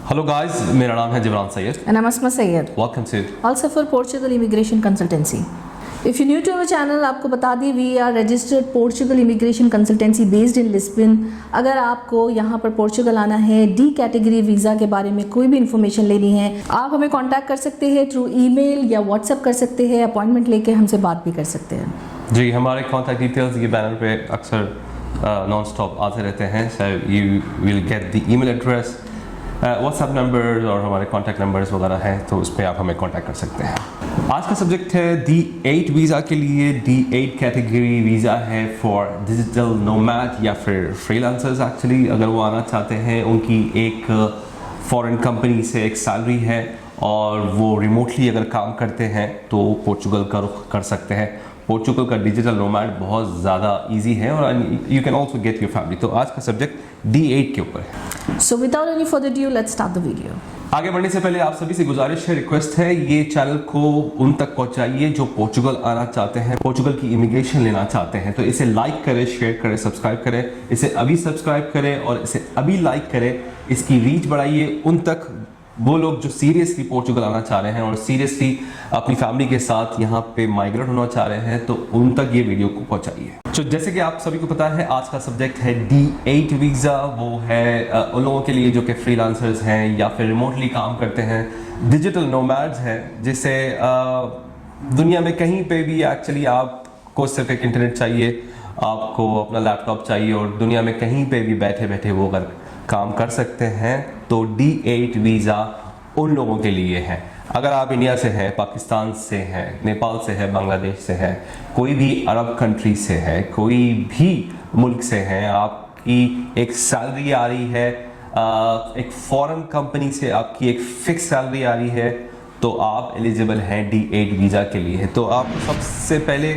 Hello guys, मेरा नाम है Jibran Sayyed And I'm Asma Sayyed, welcome to also for Portugal Immigration Consultancy. If you're new to our channel, आपको बता दें we are registered Portugal Immigration Consultancy based in Lisbon. अगर आपको यहाँ पर पोर्चुगल आना है, D कैटेगरी वीज़ा के बारे में कोई भी इन्फॉर्मेशन लेनी है, आप हमें कांटेक्ट कर सकते हैं थ्रू ईमेल या व्हाट्सएप कर सकते हैं, अपॉइंटमेंट लेके हमसे बात भी कर सकते हैं। जी। हमारे कॉन्टैक्ट डिटेल्स ये बैनर पे अक्सर नॉन स्टॉप आते रहते हैं। So you will get the email address, WhatsApp numbers और हमारे कॉन्टैक्ट नंबर्स वगैरह हैं, तो उस पर आप हमें कॉन्टैक्ट कर सकते हैं। आज का सब्जेक्ट है D8 वीज़ा के लिए। D8 कैटेगरी वीज़ा है फॉर डिजिटल नोमैड या फिर फ्रीलांसर्स। एक्चुअली अगर वो आना चाहते हैं, उनकी एक फॉरेन कंपनी से एक सैलरी है और वो रिमोटली अगर काम करते हैं तो पोर्चुगल का रुख कर सकते हैं। पोर्चुगल का डिजिटल नोमैड बहुत ज़्यादा इजी है और you can also get your family. तो आज का सब्जेक्ट D8 के ऊपर है। So without any further ado, let's start the video. आगे बढ़ने से पहले आप सभी से गुजारिश है, रिक्वेस्ट है, ये चैनल को उन तक पहुंचाइए जो पोर्चुगल आना चाहते हैं, पोर्चुगल की इमिग्रेशन लेना चाहते हैं। तो इसे लाइक करें, शेयर करें, सब्सक्राइब करें। इसे अभी सब्सक्राइब करें और इसे अभी लाइक करें। इसकी रीच बढ़ाइए उन तक, वो लोग जो सीरियसली पोर्चुगल आना चाह रहे हैं और सीरियसली अपनी फैमिली के साथ यहाँ पे माइग्रेट होना चाह रहे हैं, तो उन तक ये वीडियो को पहुंचाइए। तो जैसे कि आप सभी को पता है, आज का सब्जेक्ट है D8 वीज़ा। वो है उन लोगों के लिए जो कि फ्रीलांसर्स हैं या फिर रिमोटली काम करते हैं, डिजिटल नोमैड्स हैं, जिसे दुनिया में कहीं पे भी एक्चुअली आपको सिर्फ एक इंटरनेट चाहिए, आपको अपना लैपटॉप चाहिए और दुनिया में कहीं पे भी बैठे बैठे वो अगर काम कर सकते हैं, तो D8 वीज़ा उन लोगों के लिए है। अगर आप इंडिया से हैं, पाकिस्तान से हैं, नेपाल से है, बांग्लादेश से है, कोई भी अरब कंट्री से है, कोई भी मुल्क से हैं, आपकी एक सैलरी आ रही है, एक फॉरेन कंपनी से आपकी एक फिक्स सैलरी आ रही है, तो आप एलिजिबल हैं D8 वीज़ा के लिए। तो आप सबसे पहले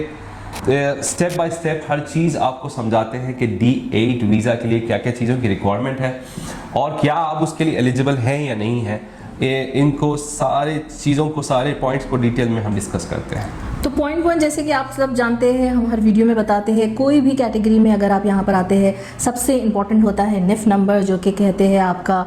स्टेप बाय स्टेप हर चीज़ आपको समझाते हैं कि D8 वीज़ा के लिए क्या क्या चीज़ों की रिक्वायरमेंट है और क्या आप उसके लिए एलिजिबल हैं या नहीं हैं। इनको सारे चीज़ों को, सारे पॉइंट्स को डिटेल में हम डिस्कस करते हैं। तो पॉइंट जैसे कि आप सब जानते हैं, हम हर वीडियो में बताते हैं, कोई भी कैटेगरी में अगर आप यहाँ पर आते हैं, सबसे इम्पॉर्टेंट होता है निफ नंबर, जो कि कहते हैं आपका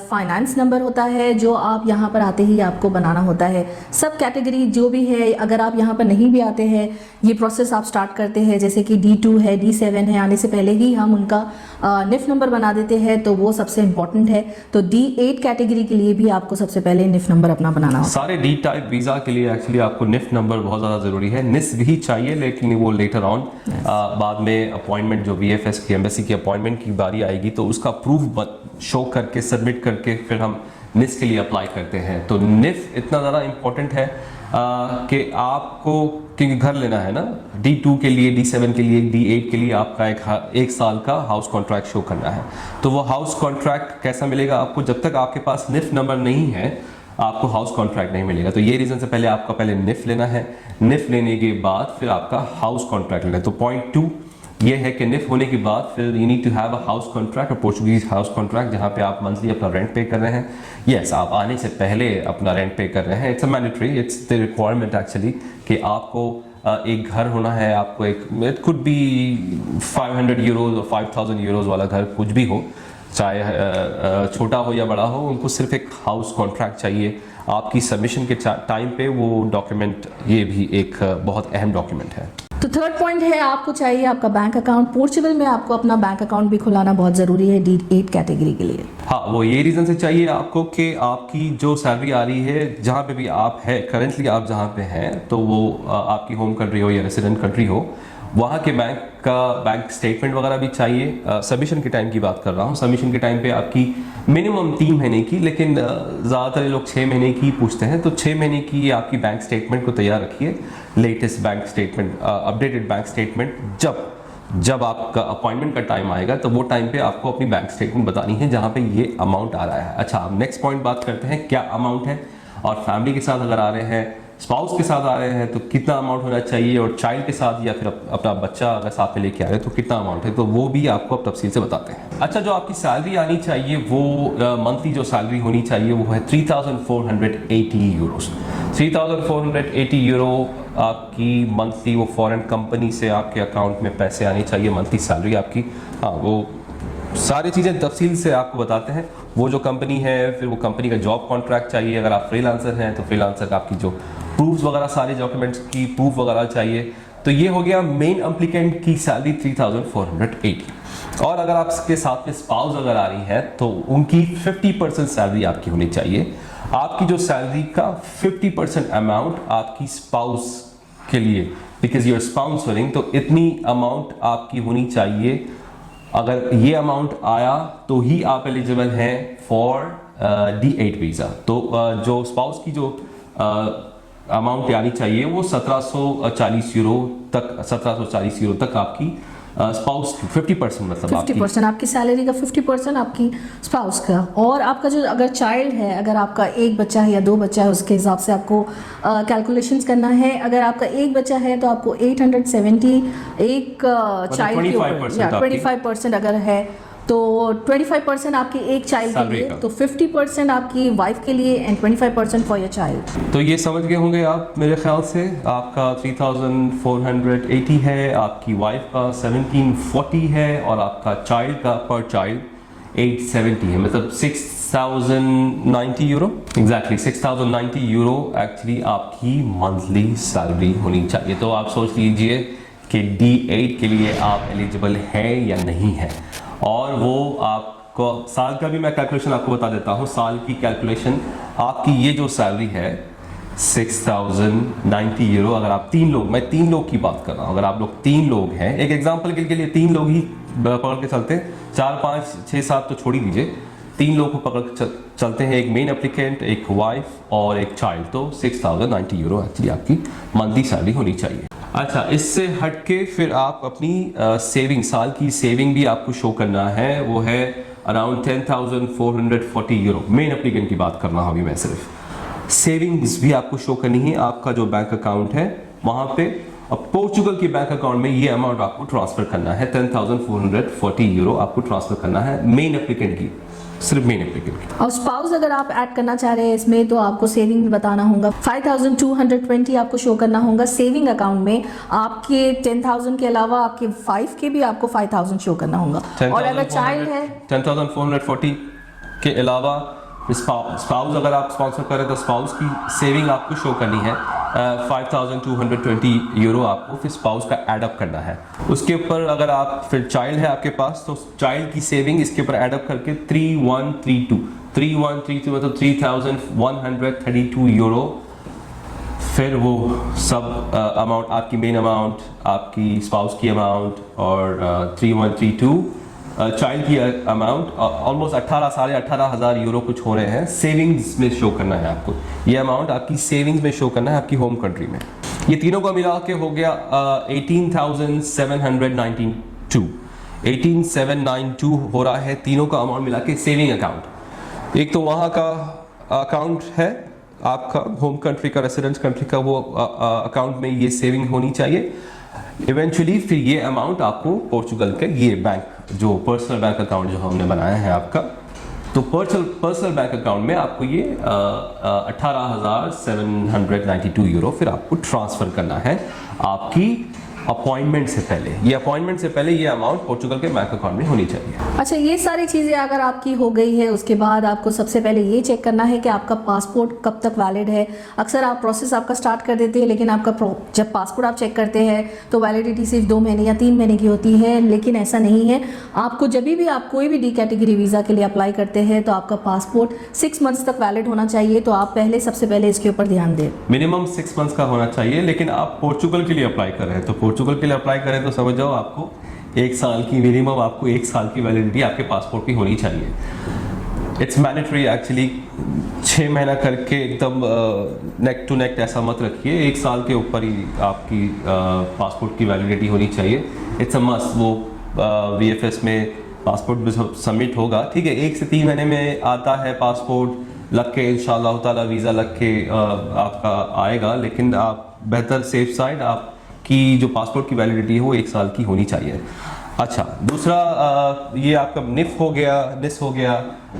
फाइनेंस नंबर होता है, जो आप यहाँ पर आते ही आपको बनाना होता है। सब कैटेगरी जो भी है, अगर आप यहाँ पर नहीं भी आते हैं, ये प्रोसेस आप स्टार्ट करते हैं, जैसे कि D2 है, D7 है, आने से पहले ही हम उनका निफ नंबर बना देते हैं, तो वो सबसे इम्पॉर्टेंट है। तो D8 कैटेगरी के लिए भी आपको सबसे पहले निफ नंबर अपना बनाना होगा। सारे D टाइप वीज़ा के लिए एक्चुअली आपको निफ नंबर बहुत ज़्यादा ज़रूरी है। निस भी चाहिए, लेकिन वो लेटर ऑन बाद में अपॉइंटमेंट, जो VFS की एम्बेसी की अपॉइंटमेंट की बारी आएगी, तो उसका प्रूफ शो करके, सबमिट करके फिर हम निस के लिए अप्लाई करते हैं। तो निफ इतना ज़्यादा इम्पोर्टेंट है कि आपको, क्योंकि घर लेना है ना, D2 के लिए, D7 के लिए, D8 के लिए आपका एक साल का हाउस कॉन्ट्रैक्ट शो करना है। तो वो हाउस कॉन्ट्रैक्ट कैसा मिलेगा आपको? जब तक आपके पास निफ नंबर नहीं है, आपको हाउस कॉन्ट्रैक्ट नहीं मिलेगा। तो ये रीज़न से पहले आपका पहले निफ लेना है, निफ लेने के बाद फिर आपका हाउस कॉन्ट्रैक्ट लेना है। तो पॉइंट 2 ये है कि निफ होने के बाद फिर you need to have a house contract, और पोर्चुगीज हाउस कॉन्ट्रैक्ट, जहाँ पे आप मंथली अपना रेंट पे कर रहे हैं। यस, आप आने से पहले अपना रेंट पे कर रहे हैं। It's a mandatory, it's the requirement actually, कि आपको एक घर होना है। आपको एक, इट कुड बी 500 यूरोज और 5000 यूरोज वाला घर, कुछ भी हो, चाहे छोटा हो या बड़ा हो, उनको सिर्फ एक हाउस कॉन्ट्रैक्ट चाहिए। आपकी सबमिशन के टाइम पे वो डॉक्यूमेंट, ये भी एक बहुत अहम डॉक्यूमेंट है। तो थर्ड पॉइंट है, आपको चाहिए आपका बैंक अकाउंट। पोर्चुगल में आपको अपना बैंक अकाउंट भी खुलाना बहुत ज़रूरी है D8 कैटेगरी के लिए। हाँ, वो ये रीज़न से चाहिए आपको कि आपकी जो सैलरी आ रही है, जहाँ पे भी आप है करेंटली, आप जहाँ पे हैं, तो वो आपकी होम कंट्री हो या रेसिडेंट कंट्री हो, वहाँ के बैंक का बैंक स्टेटमेंट वगैरह भी चाहिए। सबमिशन के टाइम की बात कर रहा हूँ। सबमिशन के टाइम पे आपकी मिनिमम 3 महीने की, लेकिन ज़्यादातर लोग 6 महीने की पूछते हैं, तो 6 महीने की आपकी बैंक स्टेटमेंट को तैयार रखिए। Latest bank statement, updated bank statement, जब आपका अपॉइंटमेंट का टाइम आएगा, तो वो टाइम पे आपको अपनी बैंक स्टेटमेंट बतानी है, जहाँ पे ये अमाउंट आ रहा है। अच्छा, अब नेक्स्ट पॉइंट बात करते हैं, क्या अमाउंट है, और फैमिली के साथ अगर आ रहे हैं, स्पाउस के साथ आ रहे हैं, तो कितना अमाउंट होना चाहिए, और चाइल्ड के साथ या फिर अपना बच्चा अगर साथ में लेके आ रहे हैं, तो कितना अमाउंट है, तो वो भी आपको अब तफसील से बताते हैं। अच्छा, जो आपकी सैलरी आनी चाहिए, वो मंथली जो सैलरी होनी चाहिए, वो है 3480 यूरोस। 3480 यूरो आपकी मंथली, वो फॉरेन कंपनी से आपके अकाउंट में पैसे आने चाहिए, मंथली सैलरी आपकी। हाँ, वो सारी चीज़ें तफसील से आपको बताते हैं। वो जो कंपनी है, फिर वो कंपनी का जॉब कॉन्ट्रैक्ट चाहिए, अगर आप फ्रीलांसर हैं तो फ्रीलांसर का आपकी जो प्रूफ्स वगैरह, सारे डॉक्यूमेंट्स की प्रूफ वगैरह चाहिए। तो ये हो गया मेन एप्लीकेंट की सैलरी 3480। और अगर आपके साथ में स्पाउस अगर आ रही है तो उनकी 50% सैलरी आपकी होनी चाहिए। आपकी जो सैलरी का 50% अमाउंट आपकी स्पाउस के लिए, बिकॉज यूर स्पॉन्सरिंग, तो इतनी अमाउंट आपकी होनी चाहिए। अगर ये अमाउंट आया तो ही आप एलिजिबल हैं फॉर D8 वीज़ा। तो जो स्पाउस की जो अमाउंट आनी चाहिए वो 1740 यूरो तक, 1740 यूरो तक आपकी स्पाउस 50% मतलब 50% आपकी सैलरी का 50% आपकी स्पाउस का। और आपका जो अगर चाइल्ड है, अगर आपका एक बच्चा है या दो बच्चा है, उसके हिसाब से आपको कैलकुलेशंस करना है। अगर आपका एक बच्चा है तो आपको 870, एक चाइल्ड के ऊपर 25% अगर है तो 25% आपकी एक चाइल्ड के लिए, तो 50% आपकी वाइफ के लिए एंड 25% फॉर योर चाइल्ड। तो ये समझ गए होंगे आप मेरे ख्याल से। आपका 3480 है, आपकी वाइफ का 1740 है और आपका चाइल्ड का पर चाइल्ड 870 है, मतलब 6090 यूरो। एग्जैक्टली 6090 यूरो एक्चुअली आपकी मंथली सैलरी होनी चाहिए। तो आप सोच लीजिए कि D8 के लिए आप एलिजिबल हैं या नहीं है। और वो आपको साल का भी मैं कैलकुलेशन आपको बता देता हूँ। साल की कैलकुलेशन आपकी ये जो सैलरी है 6090 यूरो, अगर आप 3 लोग, मैं 3 लोग की बात कर रहा हूँ, अगर आप लोग 3 लोग हैं, एक एग्जांपल के लिए 3 लोग ही पकड़ के चलते हैं, 4 5 6 7 तो छोड़ ही दीजिए, 3 लोग को पकड़ के चलते हैं, एक मेन एप्लीकेंट, एक वाइफ और एक चाइल्ड। तो 6090 यूरो एक्चुअली आपकी मंथली सैलरी होनी चाहिए। अच्छा, इससे हटके फिर आप अपनी सेविंग, साल की सेविंग भी आपको शो करना है। वो है अराउंड 10,440 यूरो। मेन एप्लीकेंट की बात कर रहा हूँ अभी मैं सिर्फ। सेविंग्स भी आपको शो करनी है। आपका जो बैंक अकाउंट है वहाँ पे, अब पोर्चुगल के बैंक अकाउंट में ये अमाउंट आपको ट्रांसफर करना है। 10,440 यूरो आपको ट्रांसफर करना है मेन एप्लीकेंट की, सिर्फ मेन एप्लीकेंट की। और स्पाउस अगर आप ऐड करना चाह रहे हैं इसमें तो आपको सेविंग भी बताना होगा। 5220 आपको शो करना होगा सेविंग अकाउंट में। आपके 10,000 के अलावा आपके 5 के भी आपको 5,000 शो करना होगा। और अगर चाइल्ड है 10,440 के अलावा स्पाउस अगर आप स्पॉन्सर करें तो स्पाउस की सेविंग आपको शो करनी है 5,220 यूरो आपको फिर स्पाउस का एडअप करना है। उसके ऊपर अगर आप फिर चाइल्ड है आपके पास तो चाइल्ड की सेविंग इसके ऊपर एडअप करके 3132 मतलब 3,132 यूरो। फिर वो सब अमाउंट आपकी मेन अमाउंट, आपकी स्पाउस की अमाउंट और 3132 चाइल्ड की अमाउंट, ऑलमोस्ट 18,500 यूरो कुछ हो रहे हैं। सेविंग्स में शो करना है आपको, ये अमाउंट आपकी सेविंग्स में शो करना है आपकी होम कंट्री में। ये तीनों का मिला के हो गया 18,792 हो रहा है तीनों का अमाउंट मिला के सेविंग अकाउंट। एक तो वहाँ का अकाउंट है आपका होम कंट्री का, रेसिडेंस कंट्री का, वो अकाउंट में ये सेविंग होनी चाहिए। इवेंचुअली फिर ये अमाउंट आपको पोर्चुगल के ये बैंक, जो पर्सनल बैंक अकाउंट जो हमने बनाया है आपका, तो पर्सनल बैंक अकाउंट में आपको ये 18,792 यूरो फिर आपको ट्रांसफर करना है आपकी अपॉइंटमेंट से पहले। ये अपॉइंटमेंट से पहले ये अमाउंट पोर्चुगल के बैंक अकाउंट में होनी चाहिए। अच्छा, ये सारी चीज़ें अगर आपकी हो गई है उसके बाद आपको सबसे पहले ये चेक करना है कि आपका पासपोर्ट कब तक वैलिड है। अक्सर आप प्रोसेस आपका स्टार्ट कर देते हैं लेकिन आपका जब पासपोर्ट आप चेक करते हैं तो वैलिडिटी सिर्फ 2 महीने या 3 महीने की होती है, लेकिन ऐसा नहीं है। आपको जब भी आप कोई भी D कैटेगरी वीज़ा के लिए अप्लाई करते हैं तो आपका पासपोर्ट 6 मंथ्स तक वैलिड होना चाहिए। तो आप पहले सबसे पहले इसके ऊपर ध्यान दें। मिनिमम 6 मंथ्स का होना चाहिए। लेकिन आप पोर्चुगल के लिए अप्लाई कर रहे हैं तो पोर्चुगल के लिए अप्लाई करें तो समझ जाओ आपको 1 साल की, मिनिमम आपको 1 साल की वैलिडिटी आपके पासपोर्ट की होनी चाहिए। It's mandatory actually. 6 महीना करके एकदम नेक टू नेक ऐसा मत रखिए, 1 साल के ऊपर ही आपकी पासपोर्ट की वैलिडिटी होनी चाहिए। It's a must. वो VFS में पासपोर्ट भी सबमिट होगा, ठीक है, 1 से 3 महीने में आता है पासपोर्ट, लग के इंशाल्लाह ताला वीज़ा लग के आपका आएगा। लेकिन आप बेहतर सेफ साइड आपकी जो पासपोर्ट की वैलिडिटी है वो 1 साल की होनी चाहिए। अच्छा, दूसरा ये आपका NIF हो गया, NIS हो गया,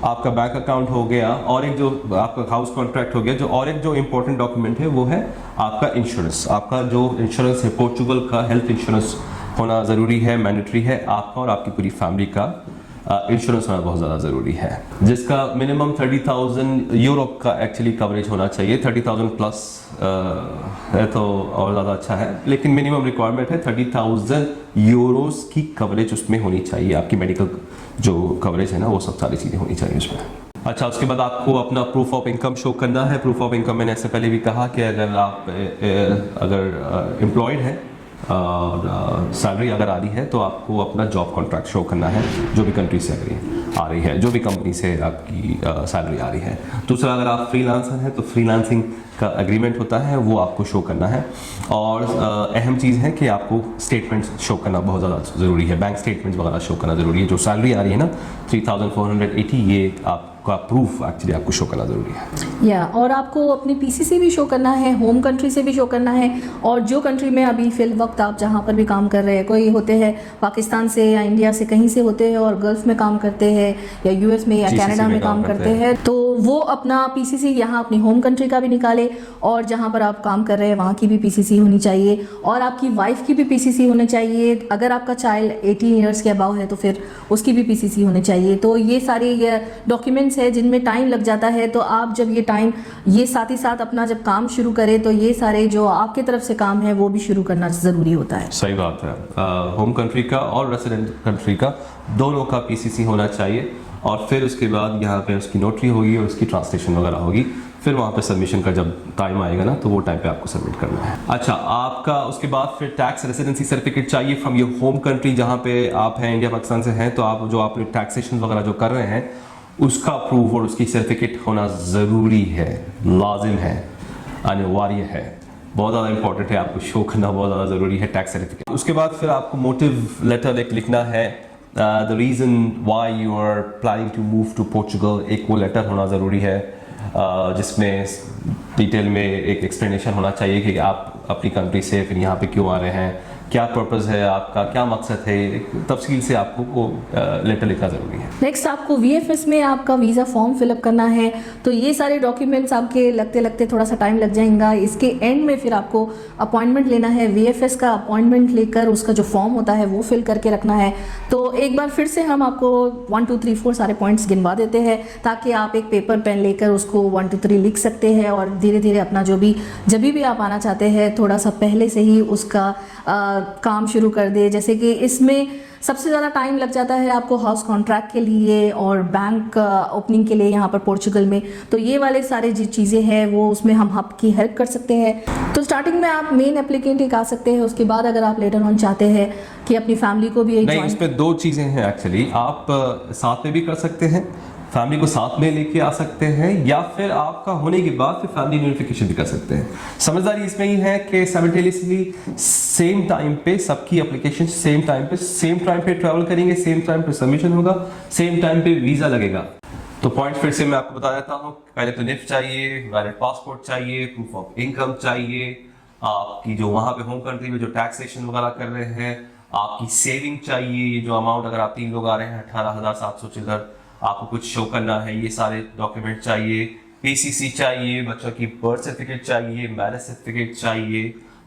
आपका बैंक अकाउंट हो गया, और एक जो आपका हाउस कॉन्ट्रैक्ट हो गया, जो और एक जो इम्पोर्टेंट डॉक्यूमेंट है वो है आपका इंश्योरेंस। आपका जो इंश्योरेंस है पोर्चुगल का, हेल्थ इंश्योरेंस होना ज़रूरी है, मैंडेटरी है आपका और आपकी पूरी फैमिली का। इंश्योरेंस होना बहुत ज़्यादा ज़रूरी है, जिसका मिनिमम 30,000 यूरो का एक्चुअली कवरेज होना चाहिए। 30,000 प्लस है तो और ज़्यादा अच्छा है, लेकिन मिनिमम रिक्वायरमेंट है 30,000 यूरोस की कवरेज उसमें होनी चाहिए। आपकी मेडिकल जो कवरेज है ना, वो सब सारी चीज़ें होनी चाहिए उसमें। अच्छा, उसके बाद आपको अपना प्रूफ ऑफ इनकम शो करना है। प्रूफ ऑफ इनकम मैंने इससे पहले भी कहा कि अगर आप एम्प्लॉयड हैं और सैलरी अगर आ रही है तो आपको अपना जॉब कॉन्ट्रैक्ट शो करना है, जो भी कंट्री से आ रही है, जो भी कंपनी से आपकी सैलरी आ रही है। दूसरा, अगर आप फ्रीलांसर हैं तो फ्रीलांसिंग का एग्रीमेंट होता है, वो आपको शो करना है। और अहम चीज़ है कि आपको स्टेटमेंट्स शो करना बहुत ज़्यादा ज़रूरी है। बैंक स्टेटमेंट्स वगैरह शो करना ज़रूरी है। जो सैलरी आ रही है ना 3,480, ये आपका प्रूफ एक्चुअली आपको शो करना ज़रूरी है। या और आपको अपनी पीसीसी भी शो करना है, होम कंट्री से भी शो करना है, और जो कंट्री में अभी फिल वक्त आप जहाँ पर भी काम कर रहे हैं, कोई होते हैं पाकिस्तान से या इंडिया से कहीं से होते हैं और गल्फ में काम करते हैं या यूएस में या कनाडा में काम करते हैं, तो वो अपना पीसीसी यहाँ अपनी होम कंट्री का भी निकाले, और जहाँ पर आप काम कर रहे हैं वहाँ की भी पीसीसी होनी चाहिए, और आपकी वाइफ की भी पीसीसी होनी चाहिए। अगर आपका चाइल्ड 18 ईयर्स के अबाव है तो फिर उसकी भी पीसीसी होनी चाहिए। तो ये सारी डॉक्यूमेंट्स है जिनमें टाइम लग जाता है, तो आप जब ये साथ ही साथ अपना जब काम शुरू करें तो ये सारे जो आपके तरफ से काम है वो भी शुरू करना ज़रूरी होता है। सही बात है। होम कंट्री का और रेसिडेंट कंट्री का दोनों का पीसीसी होना चाहिए, और फिर उसके बाद यहाँ पे उसकी नोटरी होगी और उसकी ट्रांसलेशन वगैरह होगी। फिर वहाँ पे सबमिशन का जब टाइम आएगा ना, तो वो टाइम पे आपको सबमिट करना है। अच्छा, आपका उसके बाद फिर टैक्स रेसिडेंसी सर्टिफिकेट चाहिए फ्रॉम योर होम कंट्री, जहाँ पे आप हैं, इंडिया पाकिस्तान से हैं, तो आप जो आपने टैक्सेशन वगैरह जो कर रहे हैं उसका प्रूफ और उसकी सर्टिफिकेट होना ज़रूरी है, लाजिम है, अनिवार्य है, बहुत ज़्यादा इंपॉर्टेंट है। आपको शो करना बहुत ज़्यादा ज़रूरी है टैक्स सर्टिफिकेट। उसके बाद फिर आपको मोटिव लेटर एक लिखना है, the reason why you are planning to move to Portugal, एक वो लेटर होना ज़रूरी है, जिसमें डिटेल में एक एक्सप्लेनेशन होना चाहिए कि आप अपनी कंट्री से फिर यहाँ पे क्यों आ रहे हैं, क्या पर्पस है आपका, क्या मकसद है, तफसील से आपको वो लेटर लिखना ज़रूरी है। नेक्स्ट आपको वीएफएस में आपका वीज़ा फॉर्म फिलअप करना है, तो ये सारे डॉक्यूमेंट्स आपके लगते लगते थोड़ा सा टाइम लग जाएगा। इसके एंड में फिर आपको अपॉइंटमेंट लेना है, वीएफएस का अपॉइंटमेंट लेकर उसका जो फॉर्म होता है वो फिल करके रखना है। तो एक बार फिर से हम आपको 1 2 3 4 सारे पॉइंट्स गिनवा देते हैं, ताकि आप एक पेपर पेन लेकर उसको 1 2 3 लिख सकते हैं, और धीरे धीरे अपना जब भी आप आना चाहते हैं थोड़ा सा पहले से ही उसका काम शुरू कर दे। जैसे कि इसमें सबसे ज़्यादा टाइम लग जाता है आपको हाउस कॉन्ट्रैक्ट के लिए और बैंक ओपनिंग के लिए यहाँ पर पोर्चुगल में, तो ये वाले सारे जो चीज़ें हैं वो उसमें हम आपकी हेल्प कर सकते हैं। तो स्टार्टिंग में आप मेन एप्लीकेंट एक आ सकते हैं, उसके बाद अगर आप लेटर ऑन चाहते हैं कि अपनी फैमिली को भी नहीं, इसमें दो चीज़ें हैं एक्चुअली। आप साथ में भी कर सकते हैं, फैमिली को साथ में लेके आ सकते हैं, या फिर आपका होने के बाद फिर फैमिली नोटिफिकेशन भी कर सकते हैं। समझदारी इसमें ही है कि साइमल्टेनियसली सेम टाइम पे सबकी एप्लीकेशन सेम टाइम पे ट्रैवल करेंगे, सेम टाइम पे सबमिशन होगा, सेम टाइम पे वीज़ा लगेगा। तो पॉइंट फिर से मैं आपको बता देता हूँ। पहले तो निफ चाहिए, वैलिड पासपोर्ट चाहिए, प्रूफ ऑफ इनकम चाहिए, आपकी जो वहाँ पे होम कंट्री में जो टैक्सेशन वगैरह कर रहे हैं, आपकी सेविंग चाहिए, जो अमाउंट अगर आप 3 लोग आ रहे हैं 18,700 चिल्लर आपको कुछ शो करना है, ये सारे डॉक्यूमेंट चाहिए, पीसीसी चाहिए, बच्चों की बर्थ सर्टिफिकेट चाहिए, मैरिज सर्टिफिकेट चाहिए,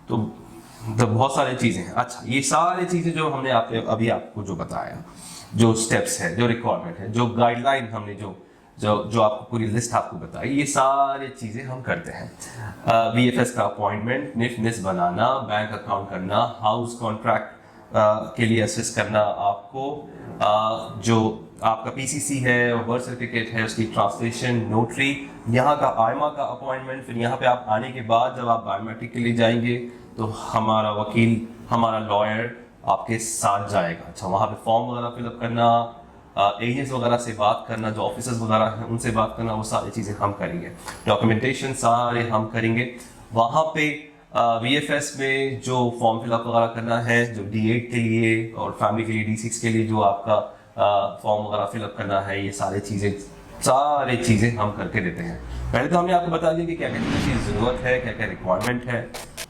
तो बहुत सारी चीज़ें हैं। अच्छा, ये सारी चीज़ें जो हमने अभी आपको जो बताया, जो स्टेप्स है, जो रिक्वायरमेंट है, जो गाइडलाइन हमने जो आपको पूरी लिस्ट आपको बताई, ये सारी चीज़ें हम करते हैं। वीएफएस का अपॉइंटमेंट, निफ बनाना, बैंक अकाउंट करना, हाउस कॉन्ट्रैक्ट के लिए असिस्ट करना आपको, जो आपका पीसीसी है, बर्थ सर्टिफिकेट है, उसकी ट्रांसलेशन, नोटरी, यहाँ का आयमा का अपॉइंटमेंट। फिर यहाँ पे आप आने के बाद जब आप बायोमेट्रिक के लिए जाएंगे तो हमारा वकील, हमारा लॉयर आपके साथ जाएगा। अच्छा, वहाँ पे फॉर्म वगैरह फिलअप करना, एजेंट्स वगैरह से बात करना, जो ऑफिसर्स वगैरह हैं उनसे बात करना, वो सारी चीज़ें हम करेंगे। डॉक्यूमेंटेशन सारे हम करेंगे। वहाँ पे वीएफएस में जो फॉर्म फिलअप वगैरह करना है, जो D8 के लिए और फैमिली के लिए D6 के लिए जो आपका फॉर्म वगैरह फिलअप करना है, ये सारी चीज़ें हम करके देते हैं। पहले तो हमने आपको बता दिया कि क्या क्या चीज़ की ज़रूरत है, क्या क्या रिक्वायरमेंट है,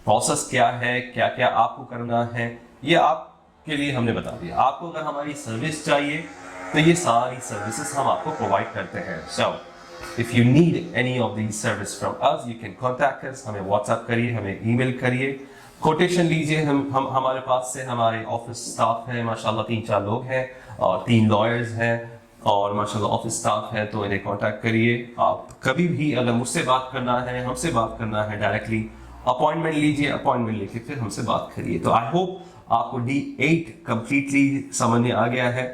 प्रोसेस क्या है, क्या क्या आपको करना है, ये आपके लिए हमने बता दिया। आपको अगर हमारी सर्विस चाहिए तो ये सारी सर्विसेज हम आपको प्रोवाइड करते हैं। So if you need any of these service from us, you can contact us. हमें व्हाट्सएप करिए, हमें ईमेल करिए, कोटेशन लीजिए। हम हमारे पास से हमारे ऑफिस स्टाफ है माशाल्लाह 3-4 लोग हैं और 3 लॉयर्स हैं और माशाल्लाह ऑफिस स्टाफ है, तो इन्हें कांटेक्ट करिए। आप कभी भी अगर मुझसे बात करना है, हमसे बात करना है डायरेक्टली, अपॉइंटमेंट लीजिए, अपॉइंटमेंट लेके फिर हमसे बात करिए। तो आई होप आपको D8 कंप्लीटली समझ में आ गया है।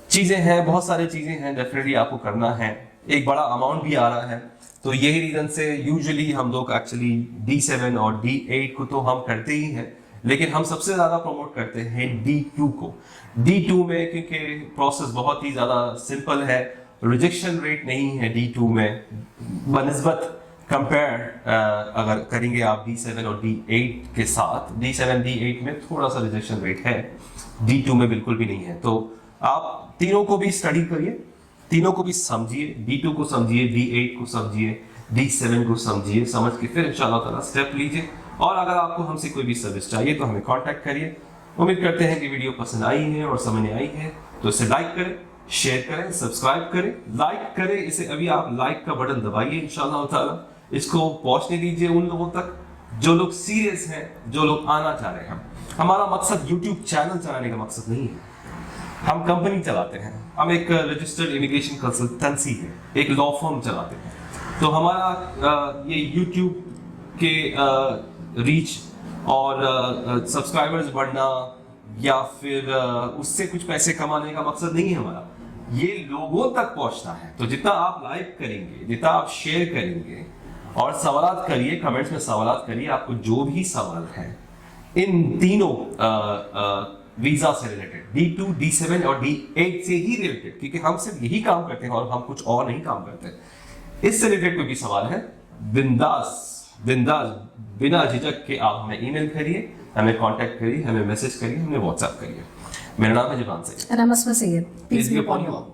चीजें हैं, बहुत सारी चीजें हैं डेफिनेटली आपको करना है, एक बड़ा अमाउंट भी आ रहा है, तो यही रीजन से यूजुअली हम लोग एक्चुअली D7 और D8 को तो हम करते ही हैं, लेकिन हम सबसे ज्यादा प्रमोट करते हैं D2 को। D2 में क्योंकि प्रोसेस बहुत ही ज्यादा सिंपल है, रिजेक्शन रेट नहीं है D2 में बनिस्बत कंपेयर अगर करेंगे आप D7 और D8 के साथ। D7 D8 में थोड़ा सा रिजेक्शन रेट है, D2 में बिल्कुल भी नहीं है। तो आप तीनों को भी स्टडी करिए, तीनों को भी समझिए, D2 को समझिए, D8 को समझिए, D7 को समझिए, समझ के फिर इंशाल्लाह ताला स्टेप लीजिए। और अगर आपको हमसे कोई भी सर्विस चाहिए तो हमें कांटेक्ट करिए। उम्मीद करते हैं कि वीडियो पसंद आई है और समझ में आई है, तो इसे लाइक करें, शेयर करें, सब्सक्राइब करें, लाइक करें इसे। अभी आप लाइक का बटन दबाइए इंशाल्लाह ताला, इसको पहुंचने दीजिए उन लोगों तक जो लोग सीरियस हैं, जो लोग आना चाह रहे हैं। हमारा मकसद यूट्यूब चैनल चलाने का मकसद नहीं है, हम कंपनी चलाते हैं, हम एक रजिस्टर्ड इमिग्रेशन कंसल्टेंसी है, एक लॉ फर्म चलाते हैं। तो हमारा ये यूट्यूब के रीच और सब्सक्राइबर्स बढ़ना या फिर उससे कुछ पैसे कमाने का मकसद नहीं है हमारा, ये लोगों तक पहुंचना है। तो जितना आप लाइक करेंगे, जितना आप शेयर करेंगे और सवालात करिए, कमेंट्स में सवालात करिए, आपको जो भी सवाल है इन तीनों वीजा से रिलेटेड, D2, D7 और D8 से ही रिलेटेड, क्योंकि हम सिर्फ यही काम करते हैं और हम कुछ और नहीं काम करते। इससे रिलेटेड कोई भी सवाल है, बिंदास बिना झिझक के आप हमें ईमेल करिए, हमें कांटेक्ट करिए, हमें मैसेज करिए, हमें व्हाट्सएप करिए। मेरा नाम है जुबान Syed. And I'm Asma Sayed. Peace be upon you all.